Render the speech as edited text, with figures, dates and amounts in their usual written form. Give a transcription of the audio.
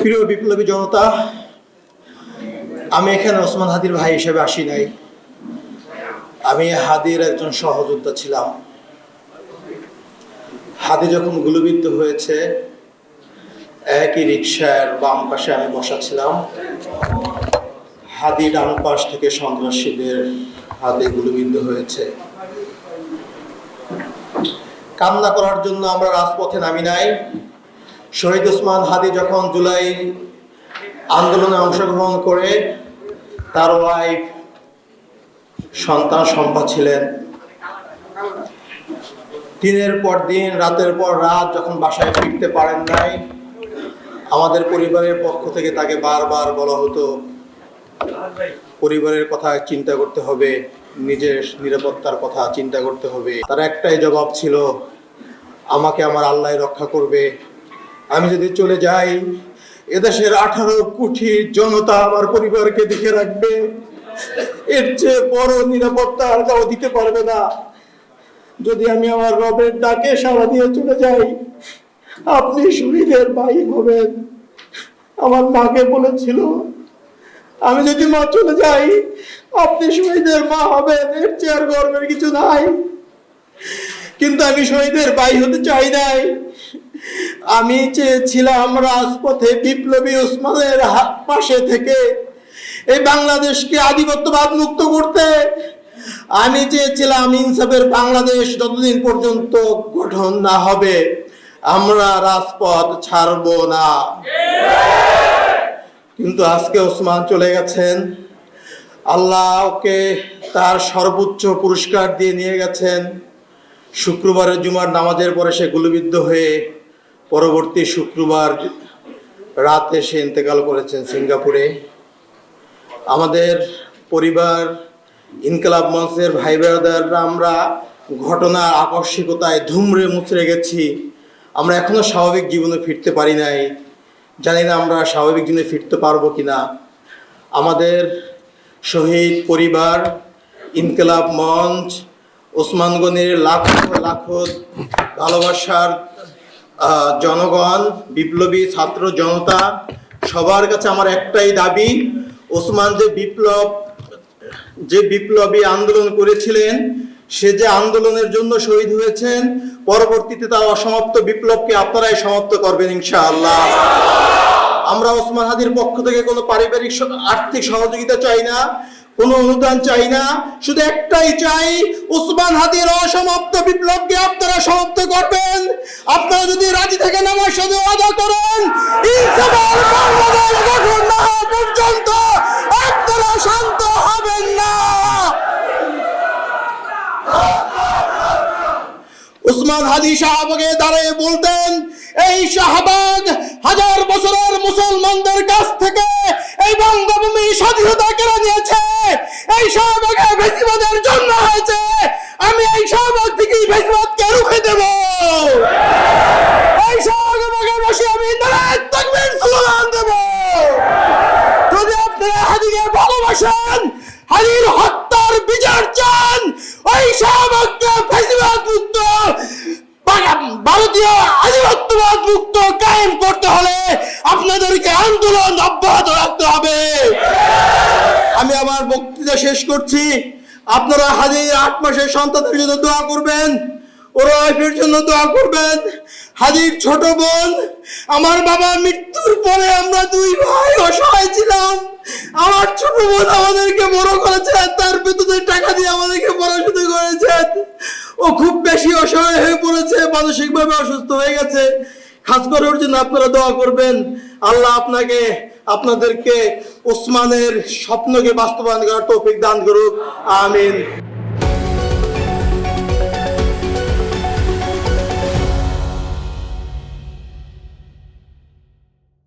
প্রিয় বিপ্লবী জনতা, আমি এখানে ওসমান হাদির ভাই হিসেবে আসি নাই। আমি হাদির একজন সহযোদ্ধা ছিলাম। হাদি যখন গুলিবিদ্ধ হয়েছে, একই রিকশার বাম পাশে আমি বসা ছিলাম। হাদি ডান পাশ থেকে সন্ত্রাসীদের হাতে গুলিবিদ্ধ হয়েছে। কান্না করার জন্য আমরা রাজপথে নামি নাই। শহীদ ওসমান হাদি যখন জুলাই আন্দোলনে অংশগ্রহণ করে, তার ওয়াইফ সন্তান সম্পা ছিলেন। দিনের পর দিন, রাতের পর রাত যখন বাসায় ফিরতে পারেন নাই, আমাদের পরিবারের পক্ষ থেকে তাকে বারবার বলা হতো পরিবারের কথা চিন্তা করতে হবে, নিজের নিরাপত্তার কথা চিন্তা করতে হবে। তার একটাই জবাব ছিল, আমাকে আমার আল্লাহ রক্ষা করবে। আমি যদি চলে যাই, এদেশের 18 কোটি জনতা আমার পরিবারকে দেখে রাখবে। এর চেয়ে বড় নিরাপত্তা আর কেউ দিতে পারবে না। যদি আমি আমার রবের ডাকে সাড়া দিয়ে চলে যাই, আপনি শহীদের ভাই হবেন। আমার মাকে বলেছিল, আমি যদি মা চলে যাই, আপনি শহীদের মা হবেন। এর চেয়ে আর গর্বের কিছু নাই। কিন্তু আমি শহীদের ভাই হতে চাই নাই। আমি চেয়েছিলাম রাজপথে বিপ্লবী ওসমানের পাশে থেকে এই বাংলাদেশকে আধিপত্যবাদ মুক্ত করতে। আমি চেয়েছিলাম ইনসাফের বাংলাদেশ যতদিন পর্যন্ত গঠন না হবে, আমরা রাজপথ ছাড়ব না। কিন্তু আজকে ওসমান চলে গেছেন। আল্লাহ ওকে তার সর্বোচ্চ পুরস্কার দিয়ে নিয়ে গেছেন। শুক্রবারের জুমার নামাজের পরে সে গুলিবিদ্ধ হয়ে পরবর্তী শুক্রবার রাতে সে ইন্তেকাল করেছেন সিঙ্গাপুরে। আমাদের পরিবার, ইনকিলাব মঞ্চের ভাই ব্রাদাররা আমরা ঘটনার আকস্মিকতায় ধুমড়ে মুচড়ে গেছি। আমরা এখনো স্বাভাবিক জীবনে ফিরতে পারি নাই। জানি না আমরা স্বাভাবিক জীবনে ফিরতে পারবো কিনা। আমাদের শহীদ পরিবার, ইনকিলাব মঞ্চ, ওসমান গনির লাখো লাখো ভালোবাসার জনগণ, বিপ্লবী ছাত্র জনতা, সবার কাছে আমার একটাই দাবি, ওসমান যে বিপ্লবী আন্দোলন করেছিলেন, সে যে আন্দোলনের জন্য শহীদ হয়েছেন, পরবর্তীতে তার অসমাপ্ত বিপ্লবকে আপনারাই সমাপ্ত করবেন ইনশাআল্লাহ। আমরা ওসমান হাদির পক্ষ থেকে কোনো পারিবারিক আর্থিক সহযোগিতা চাই না, কোনো অনুদান চাই না। শুধু একটাই চাই, ওসমান হাদির অসমাপ্ত বিপ্লবকে আপনারা সমাপ্ত করবেন। আপনারা যদি রাজি থাকেন আমার সাথে ওয়াদা করেন, ইনসাফের বাংলাদেশ গঠন না হওয়া পর্যন্ত আপনারা শান্ত হবেন না। ওসমান হাদি শাহবাগে দাঁড়িয়ে বলতেন, এই শাহবাগ হাজার বছরের মুসলমানদের কাছ থেকে এই বঙ্গভূমি স্বাধীনতা কেড়ে নিয়েছে। এই শাহবাগে ফ্যাসিবাদের জন্ম হয়েছে। আমি এই শাহবাগ থেকেই ফ্যাসিবাদকে রুখে দেব। এই শাহবাগে বসে আমি নারায়ে তাকবীর স্লোগান দেব। যদি আপনারা হাদিকে ভালোবাসেন, হাদির হত্যার বিচার চান, ওই শাহবাগকে ফ্যাসিবাদ মুক্ত, ভারতীয় আধিপত্যবাদ মুক্ত কায়েম করতে হলে আপনাদেরকে আন্দোলন অব্যাহত রাখতে হবে। আমি আমার বক্তৃতা শেষ করছি। আপনারা হাদির 8 মাসের সন্তানের জন্য দোয়া করবেন, ওর ওয়াইফের জন্য দোয়া করবেন। হাদির ছোট বোন, আমার বাবা মৃত্যুর পরে আমরা 2 ভাই অসহায় ছিলাম। আমার ছোট বোন আমাদেরকে বড় করেছে, তার বেতনের টাকা দিয়ে আমাদেরকে পড়াশোনা করেছেন। ও খুব বেশি অসহায় হয়ে পড়েছে, মানসিকভাবে অসুস্থ হয়ে গেছে। খাস করে ওর জন্য আপনারা দোয়া করবেন। আল্লাহ আপনাদেরকে ওসমানের স্বপ্নকে বাস্তবায়ন করার তৌফিক দান করুক। আমিন।